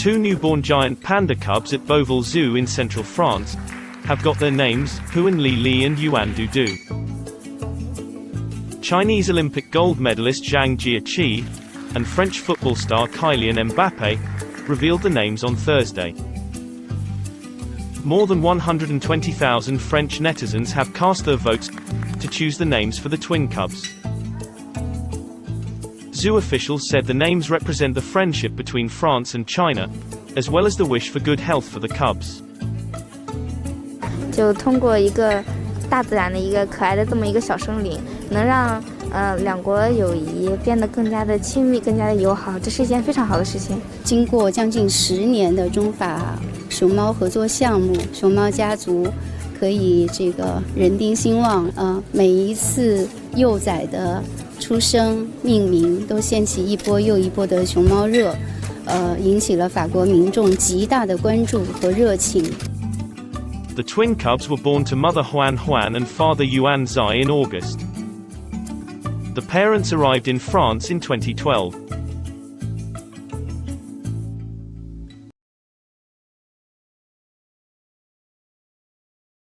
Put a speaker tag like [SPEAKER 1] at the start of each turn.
[SPEAKER 1] Two newborn giant panda cubs at Beauvais Zoo in central France have got their names, Huan Li Li and Yuan Du Du. Chinese Olympic gold medalist Zhang Jieqi and French football star Kylian Mbappé revealed the names on Thursday. More than 120,000 French netizens have cast their votes to choose the names for the twin cubs. Zoo officials said the names represent the friendship between France and China, as well as the wish for good health for the cubs.
[SPEAKER 2] 就通过一个大自然的一个可爱的这么一个小生灵，能让两国友谊变得更加的亲密，更加的友好，这是一件非常好的事情。
[SPEAKER 3] 经过将近10年的中法熊猫合作项目，熊猫家族可以这个人丁兴旺，每一次幼崽的出生命名都掀起一波又一波的熊猫热，引起了法国民众极大的关注和热情。
[SPEAKER 1] The twin cubs were born to mother Huan Huan and father Yuan Zai in August. The parents arrived in France in 2012.